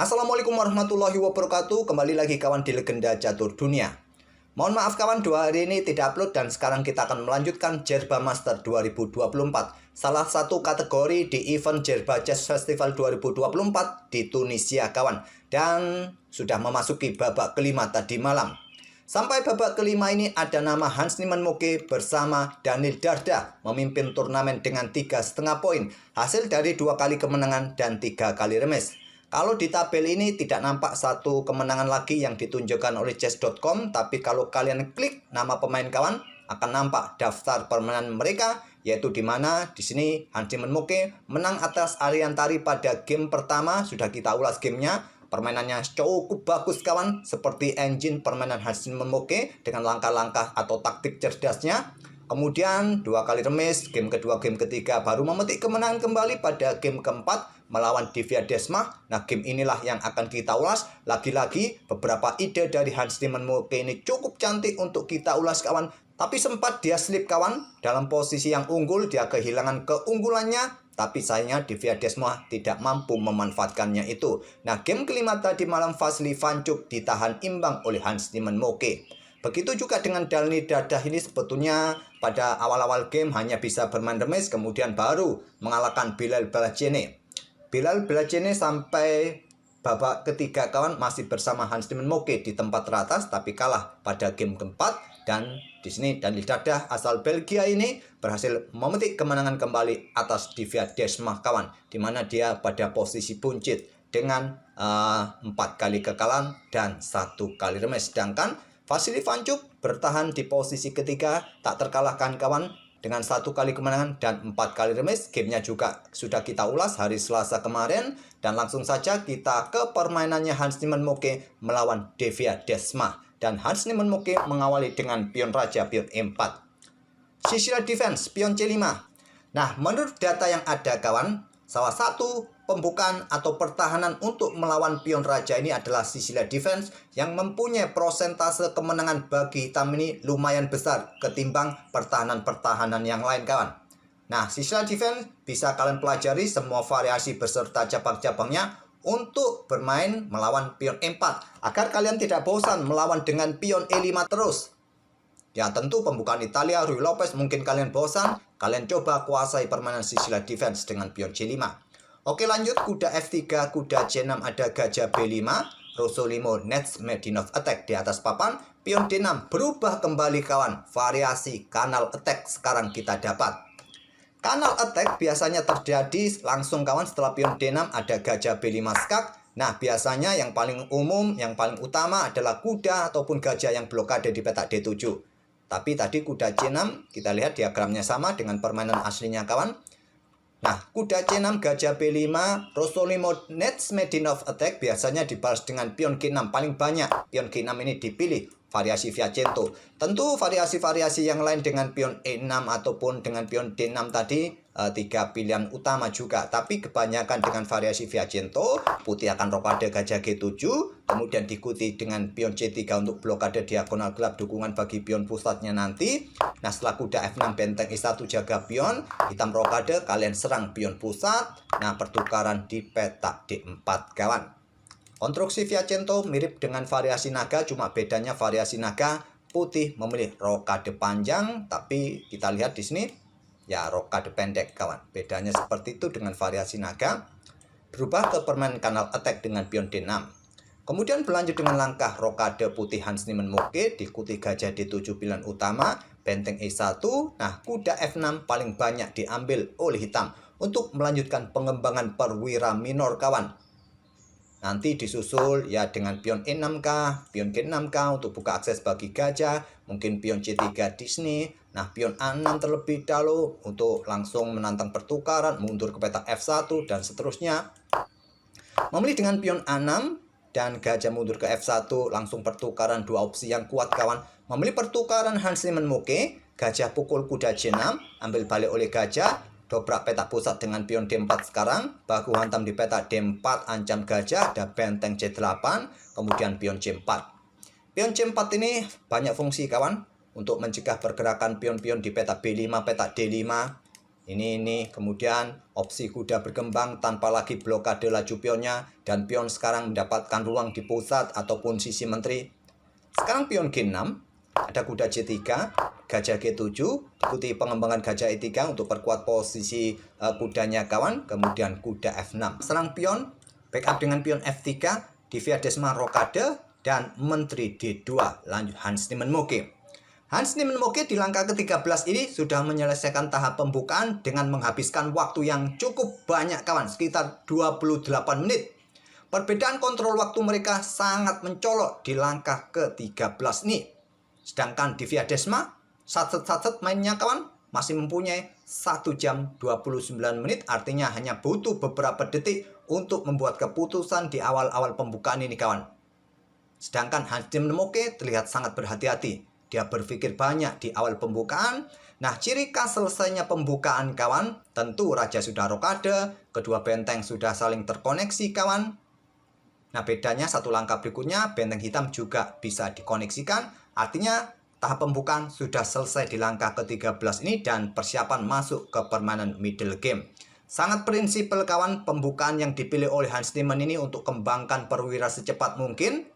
Assalamualaikum warahmatullahi wabarakatuh. Kembali lagi kawan di Legenda Catur Dunia. Mohon maaf kawan, 2 hari ini tidak upload dan sekarang kita akan melanjutkan Jerba Master 2024. Salah satu kategori di event Jerba Chess Festival 2024 di Tunisia kawan. Dan sudah memasuki babak kelima tadi malam. Sampai babak kelima ini ada nama Hans Niemann Moke bersama Daniel Darda memimpin turnamen dengan 3,5 poin. Hasil dari 2 kali kemenangan dan 3 kali remis. Kalau di tabel ini tidak nampak satu kemenangan lagi yang ditunjukkan oleh chess.com, tapi kalau kalian klik nama pemain kawan akan nampak daftar permainan mereka, yaitu di mana di sini Hans Niemann Moke menang atas Ariantari pada game pertama. Sudah kita ulas gamenya. Permainannya cukup bagus kawan, seperti engine permainan Hans Niemann Moke dengan langkah-langkah atau taktik cerdasnya. Kemudian 2 kali remis, game kedua, game ketiga baru memetik kemenangan kembali pada game keempat melawan Divya Desma. Nah, game inilah yang akan kita ulas. Lagi-lagi beberapa ide dari Hans Niemann Moke ini cukup cantik untuk kita ulas kawan. Tapi sempat dia slip kawan, dalam posisi yang unggul dia kehilangan keunggulannya. Tapi sayangnya Divya Desma tidak mampu memanfaatkannya itu. Nah, game kelima tadi malam Vasily Vanchuk ditahan imbang oleh Hans Niemann Moke. Begitu juga dengan Daniel Darda ini, sebetulnya pada awal-awal game hanya bisa bermain remis, kemudian baru mengalahkan Bilal Balacene. Bilal Balacene sampai babak ketiga kawan masih bersama Hans Niemann Moke di tempat teratas, tapi kalah pada game keempat. Dan di sini Daniel Darda asal Belgia ini berhasil memetik kemenangan kembali atas Divya Desma kawan, di mana dia pada posisi buncit dengan 4 kali kekalahan dan 1 kali remis. Sedangkan Vasily Vanchuk bertahan di posisi ketiga, tak terkalahkan kawan, dengan 1 kali kemenangan dan 4 kali remis. Gamenya juga sudah kita ulas hari Selasa kemarin. Dan langsung saja kita ke permainannya Hans Niemann Moke melawan Divya Desma. Dan Hans Niemann Moke mengawali dengan pion raja, pion E4. Sicilian defense, pion C5. Nah, menurut data yang ada kawan, salah satu pembukaan atau pertahanan untuk melawan pion raja ini adalah Sicilian defense yang mempunyai prosentase kemenangan bagi hitam ini lumayan besar ketimbang pertahanan-pertahanan yang lain kawan. Nah, Sicilian defense bisa kalian pelajari semua variasi beserta cabang-cabangnya untuk bermain melawan pion E4 agar kalian tidak bosan melawan dengan pion E5 terus. Ya, tentu pembukaan Italia, Ruy Lopez mungkin kalian bosan, kalian coba kuasai permainan Sicilian defense dengan pion C5. Oke, lanjut, kuda F3, kuda C6, ada gajah B5, Rosolimo Nets Medinov attack di atas papan, pion D6 berubah kembali kawan, variasi kanal attack sekarang kita dapat. Kanal attack biasanya terjadi langsung kawan setelah pion D6 ada gajah B5 skak. Nah, biasanya yang paling umum, yang paling utama adalah kuda ataupun gajah yang blokade di petak D7. Tapi tadi kuda C6, kita lihat diagramnya sama dengan permainan aslinya kawan. Nah, kuda C6, gajah B5, Rosolimo Nets Medinov attack biasanya dibalas dengan pion G6. Paling banyak pion G6 ini dipilih variasi Fiacento. Tentu variasi-variasi yang lain dengan pion E6 ataupun dengan pion D6 tadi 3 pilihan utama juga. Tapi kebanyakan dengan variasi Fiacento, putih akan rokade gajah G7, kemudian diikuti dengan pion C3 untuk blokade diagonal gelap dukungan bagi pion pusatnya nanti. Nah, setelah kuda F6 benteng E1 jaga pion, hitam rokade kalian serang pion pusat. Nah, pertukaran di petak D4 kawan. Konstruksi Fiacento mirip dengan variasi naga, cuma bedanya variasi naga putih memilih rokade panjang, tapi kita lihat di sini ya rokade pendek kawan. Bedanya seperti itu dengan variasi naga. Berubah ke permainan kanal attack dengan pion D6. Kemudian berlanjut dengan langkah rokade putih Hans Niemann Moke, diikuti gajah D7 pilihan utama, benteng E1. Nah, kuda F6 paling banyak diambil oleh hitam untuk melanjutkan pengembangan perwira minor kawan. Nanti disusul ya dengan pion E6K, pion G6K untuk buka akses bagi gajah, mungkin pion C3 di sini. Nah, pion A6 terlebih dahulu untuk langsung menantang pertukaran, mundur ke petak F1 dan seterusnya. Memilih dengan pion A6 dan gajah mundur ke F1, langsung pertukaran, 2 opsi yang kuat kawan. Memilih pertukaran Hans Niemann Moke, gajah pukul kuda C6, ambil balik oleh gajah. Dobrak petak pusat dengan pion D4 sekarang. Baku hantam di petak D4, ancam gajah, ada benteng C8, kemudian pion C4. Pion C4 ini banyak fungsi kawan. Untuk mencegah pergerakan pion-pion di petak B5, petak D5. Ini kemudian opsi kuda berkembang tanpa lagi blokade laju pionnya, dan pion sekarang mendapatkan ruang di pusat ataupun sisi menteri. Sekarang pion G6, ada kuda C3, gajah G7, diikuti pengembangan gajah E3 untuk perkuat posisi kudanya kawan, kemudian kuda F6. Serang pion, backup dengan pion F3, Divia Desma rokade, dan menteri D2, lanjut Hans Nimmenmukke. Hans Nimmenmukke di langkah ke-13 ini sudah menyelesaikan tahap pembukaan dengan menghabiskan waktu yang cukup banyak kawan, sekitar 28 menit. Perbedaan kontrol waktu mereka sangat mencolok di langkah ke-13 ini. Sedangkan Divia Desma, satset mainnya kawan, masih mempunyai 1 jam 29 menit, artinya hanya butuh beberapa detik untuk membuat keputusan di awal-awal pembukaan ini kawan. Sedangkan Hans Nimmenmukke terlihat sangat berhati-hati. Dia berpikir banyak di awal pembukaan. Nah, ciri khas selesainya pembukaan kawan, tentu raja sudah rokade, kedua benteng sudah saling terkoneksi kawan. Nah, bedanya satu langkah berikutnya, benteng hitam juga bisa dikoneksikan. Artinya, tahap pembukaan sudah selesai di langkah ke-13 ini dan persiapan masuk ke permainan middle game. Sangat prinsipal kawan, pembukaan yang dipilih oleh Hans Niemann ini untuk kembangkan perwira secepat mungkin,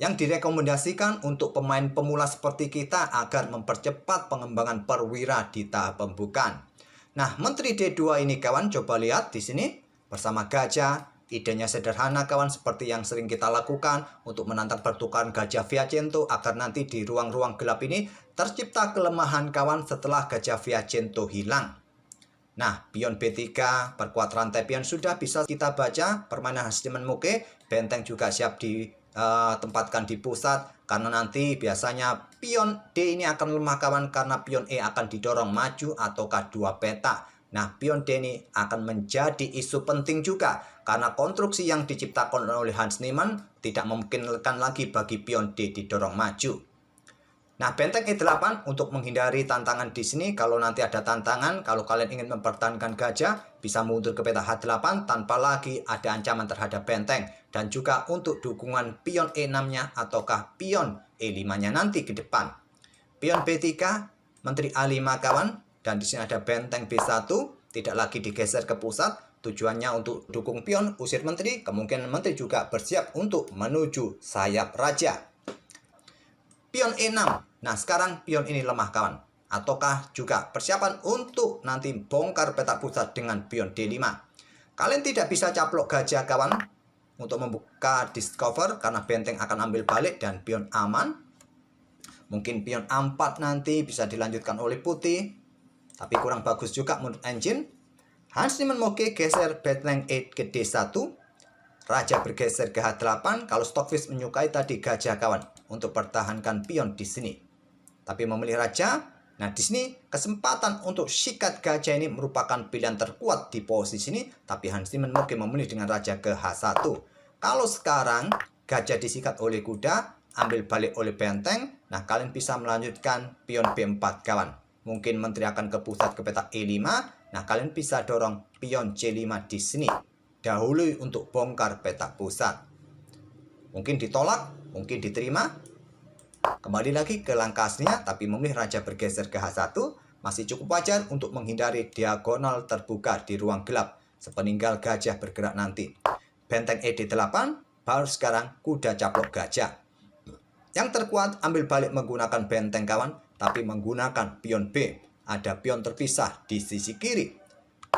yang direkomendasikan untuk pemain pemula seperti kita agar mempercepat pengembangan perwira di tahap pembukaan. Nah, menteri D2 ini kawan, coba lihat di sini bersama gajah. Idenya sederhana kawan, seperti yang sering kita lakukan untuk menantang pertukaran gajah Piacento agar nanti di ruang-ruang gelap ini tercipta kelemahan kawan setelah gajah Piacento hilang. Nah, pion B3, perkuat rantai pion sudah bisa kita baca. Permainan Hans Nimmenmukke, benteng juga siap ditempatkan di pusat. Karena nanti biasanya pion D ini akan lemah kawan, karena pion E akan didorong maju ataukah dua peta. Nah, pion D ini akan menjadi isu penting juga. Karena konstruksi yang diciptakan oleh Hans Niemann tidak memungkinkan lagi bagi pion D didorong maju. Nah, benteng E8 untuk menghindari tantangan di sini. Kalau nanti ada tantangan, kalau kalian ingin mempertahankan gajah, bisa mundur ke peta H8 tanpa lagi ada ancaman terhadap benteng. Dan juga untuk dukungan pion E6-nya ataukah pion E5-nya nanti ke depan. Pion B3, menteri A5 kawan. Dan di sini ada benteng B1, tidak lagi digeser ke pusat. Tujuannya untuk dukung pion, usir menteri. Kemungkinan menteri juga bersiap untuk menuju sayap raja. Pion E6. Nah, sekarang pion ini lemah kawan. Ataukah juga persiapan untuk nanti bongkar peta pusat dengan pion D5. Kalian tidak bisa caplok gajah kawan untuk membuka discover karena benteng akan ambil balik dan pion aman. Mungkin pion A4 nanti bisa dilanjutkan oleh putih, tapi kurang bagus juga menurut engine. Hans Nimmenmukke geser benteng E ke D1. Raja bergeser ke H8. Kalau Stockfish menyukai tadi gajah kawan untuk pertahankan pion di sini. Tapi memilih raja. Nah, di sini kesempatan untuk sikat gajah ini merupakan pilihan terkuat di posisi ini. Tapi Hans Nimmenmukke memilih dengan raja ke H1. Kalau sekarang gajah disikat oleh kuda, ambil balik oleh benteng. Nah, kalian bisa melanjutkan pion B4 kawan. Mungkin menteri akan ke pusat ke peta E5. Nah, kalian bisa dorong pion C5 di sini. Dahului untuk bongkar peta pusat. Mungkin ditolak, mungkin diterima. Kembali lagi ke langkah aslinya, tapi memilih raja bergeser ke H1 masih cukup wajar untuk menghindari diagonal terbuka di ruang gelap sepeninggal gajah bergerak nanti. Benteng ED8, baru sekarang kuda caplok gajah. Yang terkuat ambil balik menggunakan benteng kawan, tapi menggunakan pion B. Ada pion terpisah di sisi kiri.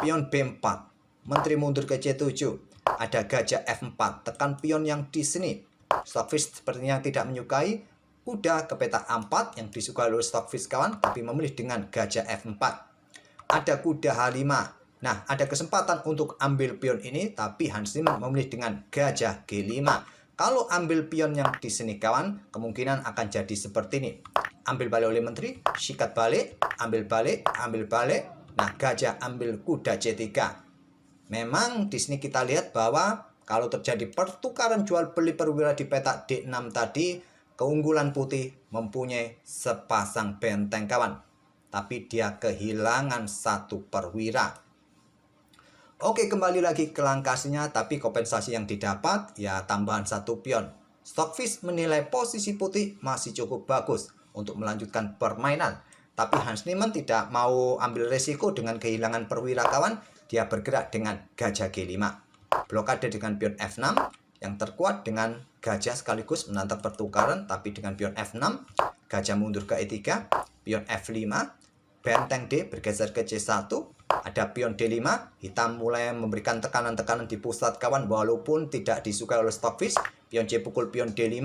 Pion B4, menteri mundur ke C7. Ada gajah F4, tekan pion yang di sini. Stockfish sepertinya tidak menyukai. Kuda ke peta A4 yang disukai oleh Stockfish kawan, tapi memilih dengan gajah F4. Ada kuda H5. Nah, ada kesempatan untuk ambil pion ini, tapi Hans Niemann memilih dengan gajah G5. Kalau ambil pion yang di sini kawan, kemungkinan akan jadi seperti ini. Ambil balik oleh menteri, sikat balik, ambil balik, ambil balik. Nah, gajah ambil kuda C3. Memang di sini kita lihat bahwa kalau terjadi pertukaran jual beli perwira di peta D6 tadi, keunggulan putih mempunyai sepasang benteng kawan. Tapi dia kehilangan satu perwira. Oke, kembali lagi ke langkah aslinya, tapi kompensasi yang didapat ya tambahan satu pion. Stockfish menilai posisi putih masih cukup bagus untuk melanjutkan permainan. Tapi Hans Niemann tidak mau ambil resiko dengan kehilangan perwira kawan. Dia bergerak dengan gajah G5. Blokade dengan pion F6 yang terkuat dengan gajah sekaligus menantang pertukaran, tapi dengan pion F6, gajah mundur ke E3, pion F5, benteng D bergeser ke C1, ada pion D5, hitam mulai memberikan tekanan-tekanan di pusat kawan walaupun tidak disukai oleh Stockfish. Pion C pukul pion D5.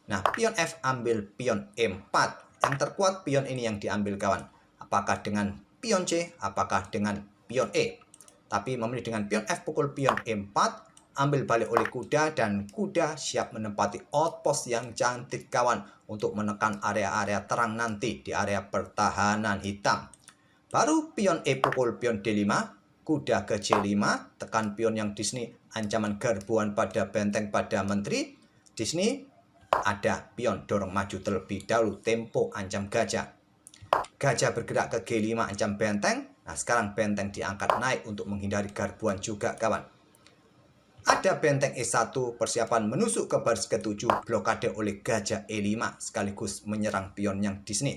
Nah, pion F ambil pion E4. Yang terkuat pion ini yang diambil kawan. Apakah dengan pion C, apakah dengan pion E? Tapi memilih dengan pion F pukul pion E4, ambil balik oleh kuda, dan kuda siap menempati outpost yang cantik kawan untuk menekan area-area terang nanti di area pertahanan hitam. Baru pion E pukul pion D5, kuda ke C5, tekan pion yang di sini ancaman gerbuan pada benteng pada menteri. Di sini ada pion dorong maju terlebih dahulu, tempo ancam gajah. Gajah bergerak ke G5 ancam benteng. Nah, sekarang benteng diangkat naik untuk menghindari garbuan juga kawan. Ada benteng E1 persiapan menusuk ke baris ke-7, blokade oleh gajah E5 sekaligus menyerang pion yang di sini.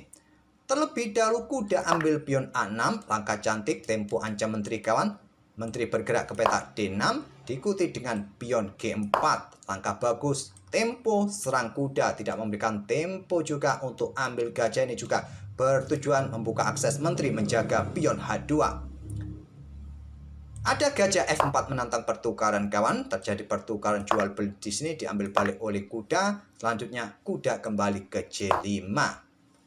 Terlebih dahulu kuda ambil pion A6, langkah cantik, tempo ancam menteri kawan. Menteri bergerak ke petak D6, diikuti dengan pion G4, langkah bagus. Tempo serang kuda, tidak memberikan tempo juga untuk ambil gajah ini juga bertujuan membuka akses menteri menjaga pion H2. Ada gajah F4 menantang pertukaran kawan, terjadi pertukaran jual beli di sini, diambil balik oleh kuda. Selanjutnya kuda kembali ke C5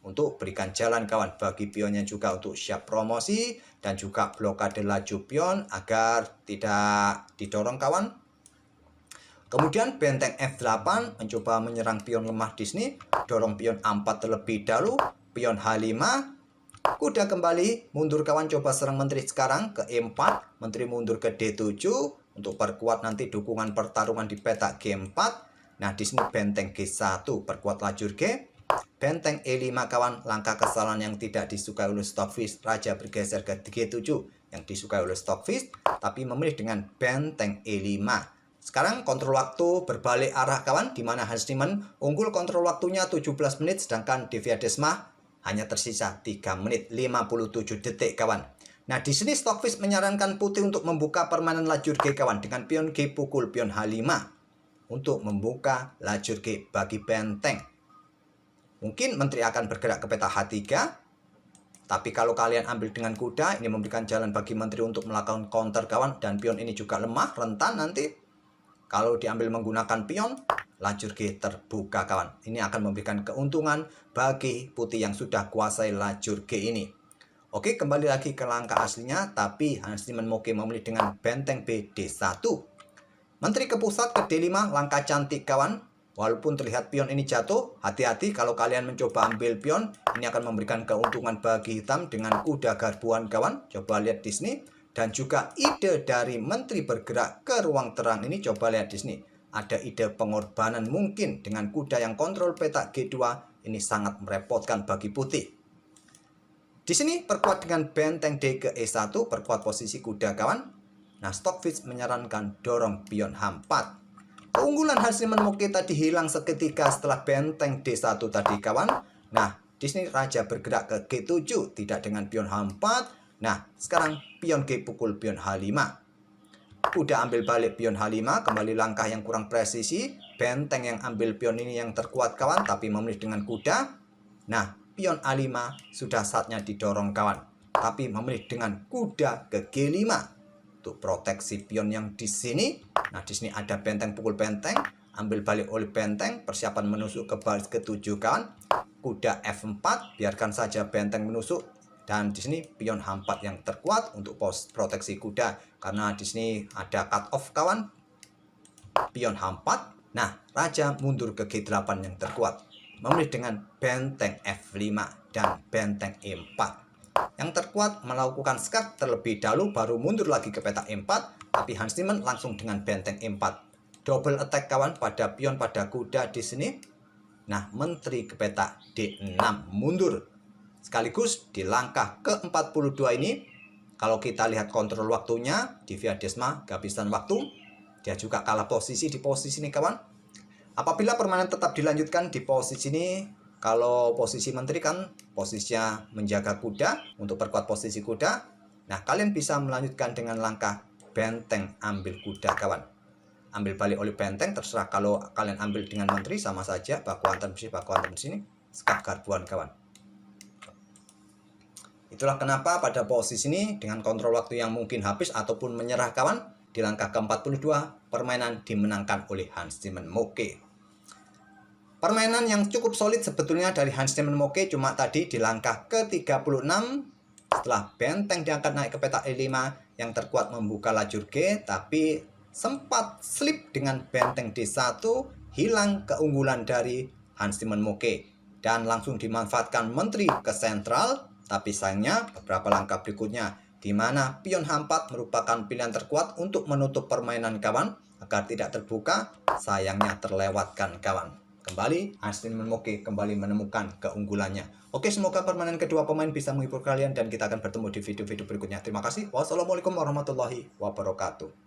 untuk berikan jalan kawan bagi pionnya juga untuk siap promosi dan juga blokade laju pion agar tidak didorong kawan. Kemudian benteng F8 mencoba menyerang pion lemah di sini, dorong pion A4 terlebih dahulu, pion H5, kuda kembali mundur kawan, coba serang menteri sekarang ke E4, menteri mundur ke D7 untuk perkuat nanti dukungan pertarungan di petak G4. Nah, di sini benteng G1 perkuat lajur G, benteng E5 kawan, langkah kesalahan yang tidak disukai oleh Stockfish. Raja bergeser ke G7 yang disukai oleh Stockfish, tapi memilih dengan benteng E5. Sekarang kontrol waktu berbalik arah kawan, di mana Hans Niemann unggul kontrol waktunya 17 menit, sedangkan Devia Desma hanya tersisa 3 menit 57 detik kawan. Nah, di sini Stockfish menyarankan putih untuk membuka permainan lajur G kawan dengan pion G pukul pion H5 untuk membuka lajur G bagi benteng. Mungkin menteri akan bergerak ke peta H3, tapi kalau kalian ambil dengan kuda, ini memberikan jalan bagi menteri untuk melakukan counter kawan, dan pion ini juga lemah, rentan nanti. Kalau diambil menggunakan pion, lajur G terbuka kawan. Ini akan memberikan keuntungan bagi putih yang sudah kuasai lajur G ini. Oke, kembali lagi ke langkah aslinya, tapi Hans Niemann memilih dengan benteng B D1. Menteri ke pusat ke D5, langkah cantik kawan. Walaupun terlihat pion ini jatuh, hati-hati kalau kalian mencoba ambil pion, ini akan memberikan keuntungan bagi hitam dengan kuda garbuan kawan. Coba lihat di sini. Dan juga ide dari menteri bergerak ke ruang terang ini, coba lihat di sini. Ada ide pengorbanan mungkin dengan kuda yang kontrol petak G2, ini sangat merepotkan bagi putih. Di sini perkuat dengan benteng D ke E1, perkuat posisi kuda kawan. Nah, Stockfish menyarankan dorong pion H4. Keunggulan Hans Niemann tadi hilang seketika setelah benteng D1 tadi kawan. Nah, di sini raja bergerak ke G7, tidak dengan pion H4. Nah, sekarang pion G pukul pion H5. Kuda ambil balik pion H5, kembali langkah yang kurang presisi. Benteng yang ambil pion ini yang terkuat kawan, tapi memilih dengan kuda. Nah, pion A5 sudah saatnya didorong kawan, tapi memilih dengan kuda ke G5 untuk proteksi pion yang di sini. Nah, di sini ada benteng pukul benteng, ambil balik oleh benteng, persiapan menusuk ke baris ke-7 kawan. Kuda F4, biarkan saja benteng menusuk. Dan di sini pion H4 yang terkuat untuk pos proteksi kuda, karena di sini ada cut off kawan. Pion H4. Nah, raja mundur ke G8 yang terkuat, memilih dengan benteng F5 dan benteng E4. Yang terkuat melakukan skat terlebih dahulu, baru mundur lagi ke peta E4, tapi Hans Niemann langsung dengan benteng E4. Double attack kawan pada pion pada kuda di sini. Nah, menteri ke peta D6 mundur. Sekaligus di langkah ke-42 ini, kalau kita lihat kontrol waktunya, Devia Desma kehabisan waktu. Dia juga kalah posisi di posisi ini kawan. Apabila permainan tetap dilanjutkan di posisi ini, Kalau posisi menteri kan posisinya menjaga kuda, untuk perkuat posisi kuda. Nah, kalian bisa melanjutkan dengan langkah benteng ambil kuda, kawan. Ambil balik oleh benteng, terserah. Kalau kalian ambil dengan menteri sama saja, baku hantam besi, baku hantam sini, sekap garbuan, kawan. Itulah kenapa pada posisi ini dengan kontrol waktu yang mungkin habis ataupun menyerah, kawan, di langkah ke-42 permainan dimenangkan oleh Hans Tiemann Moke. Permainan yang cukup solid sebetulnya dari Hans Tiemann Moke, cuma tadi di langkah ke-36 setelah benteng diangkat naik ke petak E5 yang terkuat membuka lajur G, tapi sempat slip dengan benteng D1, hilang keunggulan dari Hans Tiemann Moke dan langsung dimanfaatkan menteri ke sentral. Tapi sayangnya beberapa langkah berikutnya di mana pion H4 merupakan pilihan terkuat untuk menutup permainan, kawan, agar tidak terbuka, sayangnya terlewatkan, kawan. Kembali Hans Tiemann Moke kembali menemukan keunggulannya. Oke, semoga permainan kedua pemain bisa menghibur kalian dan kita akan bertemu di video-video berikutnya. Terima kasih. Wassalamualaikum warahmatullahi wabarakatuh.